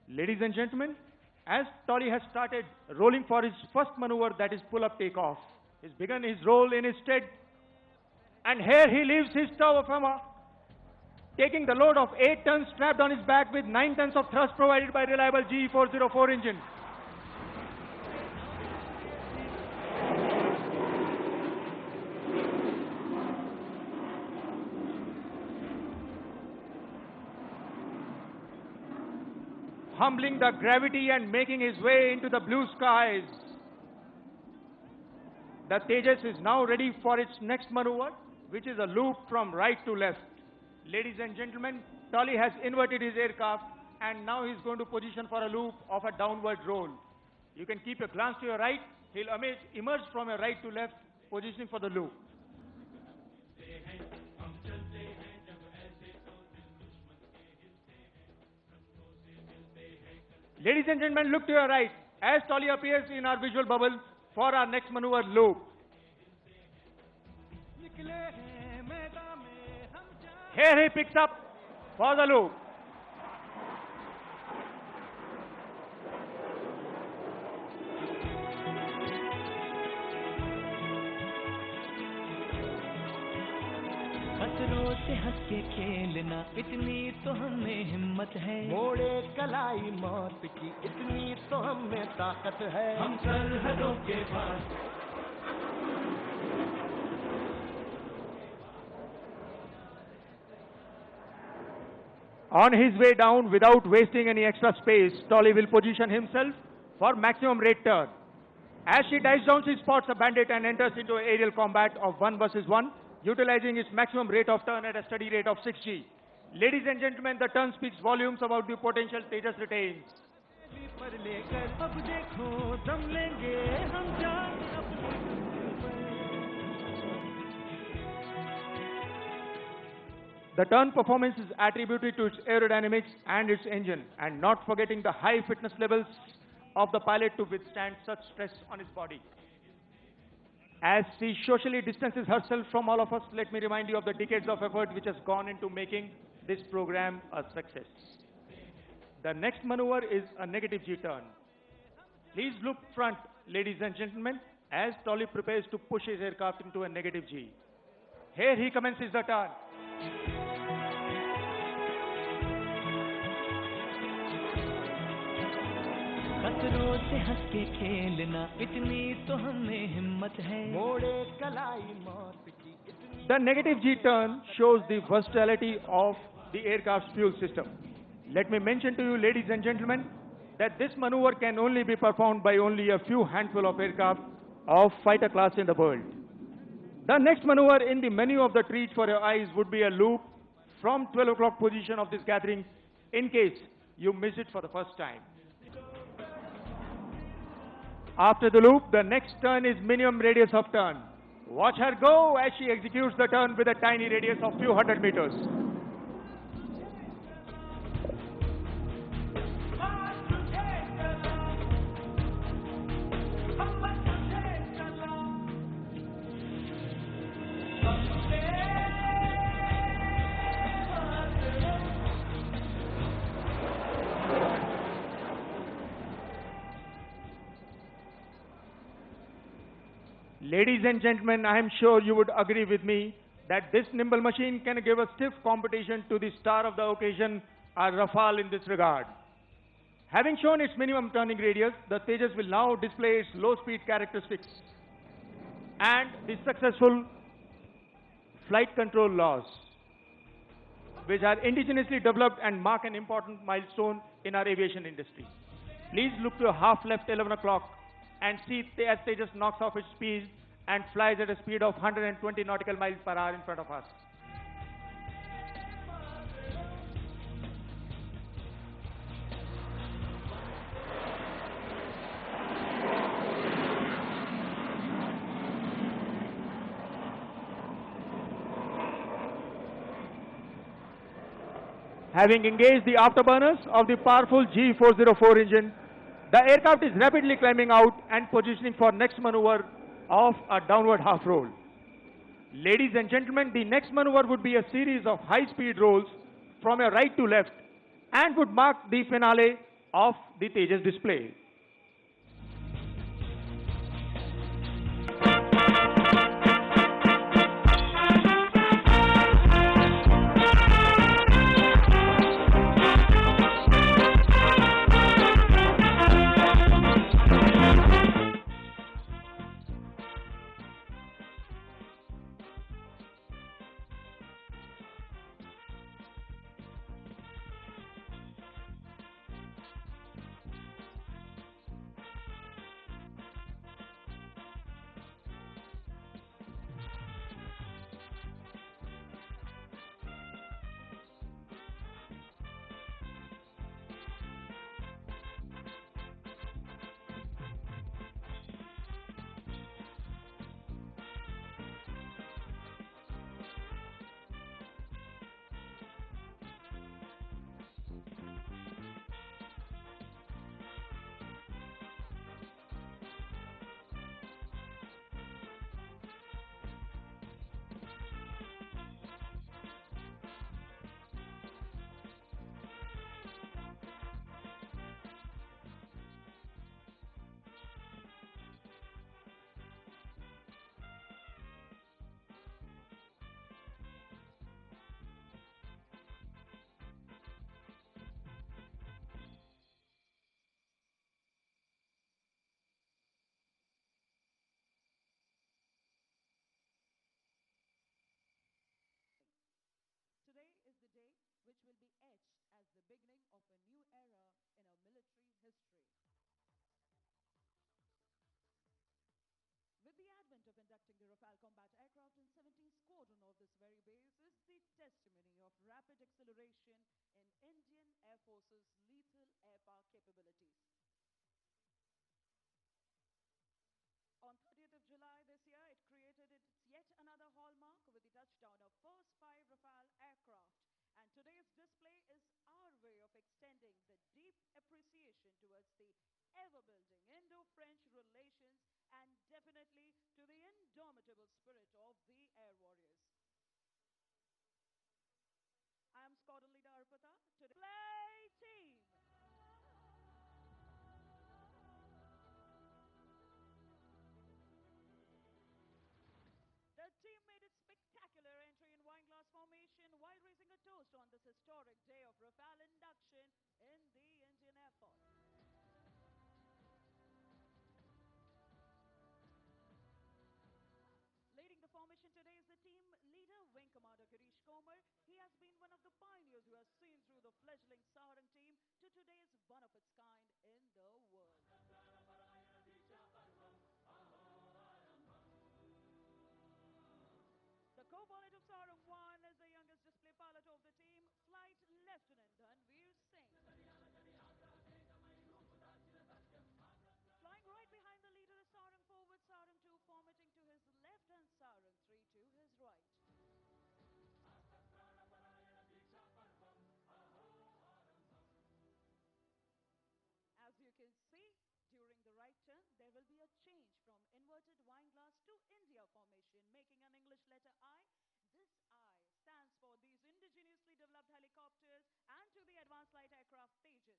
Ladies and gentlemen, as Tolly has started rolling for his first maneuver, that is pull-up takeoff, he's begun his roll in his stead, and here he leaves his tower firma, taking the load of 8 tons strapped on his back with 9 tons of thrust provided by reliable GE404 engine. Humbling the gravity and making his way into the blue skies. The Tejas is now ready for its next maneuver, which is a loop from right to left. Ladies and gentlemen, Tolly has inverted his aircraft and now he's going to position for a loop of a downward roll. You can keep a glance to your right. He'll emerge from your right to left, positioning for the loop. Ladies and gentlemen, look to your right as Tolly appears in our visual bubble for our next maneuver loop. Here he picks up for the loop. खतरों से हंस के खेलना इतनी तो हमें हिम्मत है मोड़े कलाई मौत की इतनी तो हमें ताकत है हम सरहदों के पास On his way down, without wasting any extra space, Tolly will position himself for maximum rate turn. As she dives down, she spots a bandit and enters into aerial combat of 1 versus 1, utilizing its maximum rate of turn at a steady rate of 6G. Ladies and gentlemen, the turn speaks volumes about the potential Tejas retains. पर लेकर अब देखो दम लेंगे हम जान The turn performance is attributed to its aerodynamics and its engine, and not forgetting the high fitness levels of the pilot to withstand such stress on his body. As she socially distances herself from all of us, let me remind you of the decades of effort which has gone into making this program a success. The next maneuver is a negative G turn. Please look front, ladies and gentlemen, as Tolly prepares to push his aircraft into a negative G. Here he commences the turn. खतरों से हंस के खेलना इतनी तो हमें हिम्मत है मोड़े कलाई मौत की इतनी The negative G turn shows the versatility of the aircraft's fuel system. Let me mention to you, ladies and gentlemen, that this maneuver can only be performed by only a few handful of aircraft of fighter class in the world. The next maneuver in the menu of the treat for your eyes would be a loop from 12 o'clock position of this gathering in case you miss it for the first time. After the loop, the next turn is minimum radius of turn. Watch her go as she executes the turn with a tiny radius of few hundred meters. Ladies and gentlemen, I am sure you would agree with me that this nimble machine can give a stiff competition to the star of the occasion, our Rafale in this regard. Having shown its minimum turning radius, the Tejas will now display its low speed characteristics and the successful flight control laws, which are indigenously developed and mark an important milestone in our aviation industry. Please look to half left 11 o'clock and see as Tejas knocks off its speed and flies at a speed of 120 nautical miles per hour in front of us. Having engaged the afterburners of the powerful G404 engine, the aircraft is rapidly climbing out and positioning for next maneuver of a downward half roll. Ladies and gentlemen, the next maneuver would be a series of high-speed rolls from your right to left and would mark the finale of the Tejas display. Today is the day which will be etched as the beginning of a new era in our military history. With the advent of inducting the Rafale combat aircraft in 17th Squadron of this very base is the testimony of rapid acceleration in Indian Air Force's lethal air power capabilities. On 30th of July this year, it created its yet another hallmark with the touchdown of first 5 Rafale aircraft. And today's display is our way of extending the deep appreciation towards the ever-building Indo-French relations and definitely to the indomitable spirit of the Air Warriors. I am Squadron Leader Arpita. Today, play team! The team made its spectacular entry in wineglass formation while raising a toast on this historic day of Rafale induction in the Indian Air Force. Leading the formation today is the team leader, Wing Commander Girish Komar. He has been one of the pioneers who has seen through the fledgling Sarang team to today's one of its kind in the world. The co-pilot of Sarang 1 is the youngest display pilot of the team, Flight Lieutenant Dhanveer Singh. Flying right behind the leader is Sarang 4 with Sarang 2 formatting to his left and Sarang 3 to his right. As you can see, during the right turn, there will be a change from inverted wineglass to India formation, making an English letter I. This I stands for these indigenously developed helicopters and to the advanced light aircraft Tejas.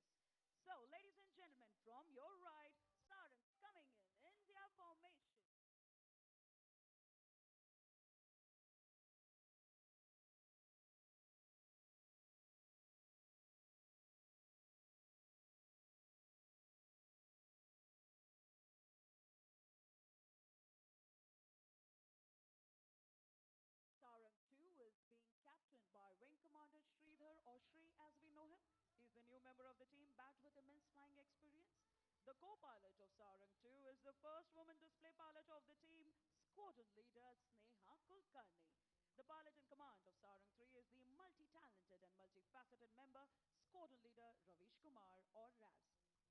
So, ladies and gentlemen, from your right, Sarang coming in India formation. Sarang 2 is being captained by Wing Commander Sridhar or Shri as we know him. He's a new member of the team backed with immense flying experience. The co-pilot of Sarang 2 is the first woman display pilot of the team, Squadron Leader Sneha Kulkarni. The pilot in command of Sarang 3 is the multi-talented and multifaceted member, Squadron Leader Ravish Kumar or Raz.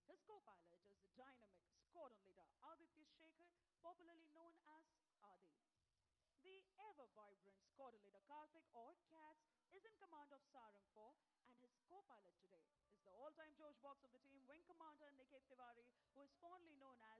His co-pilot is the dynamic Squadron Leader Aditya Shekhar, popularly known as Adi. The ever-vibrant squadron leader Karthik or Cats is in command of Sarang 4 and his co-pilot today is the all-time Josh box of the team, Wing Commander Niket Tiwari, who is fondly known as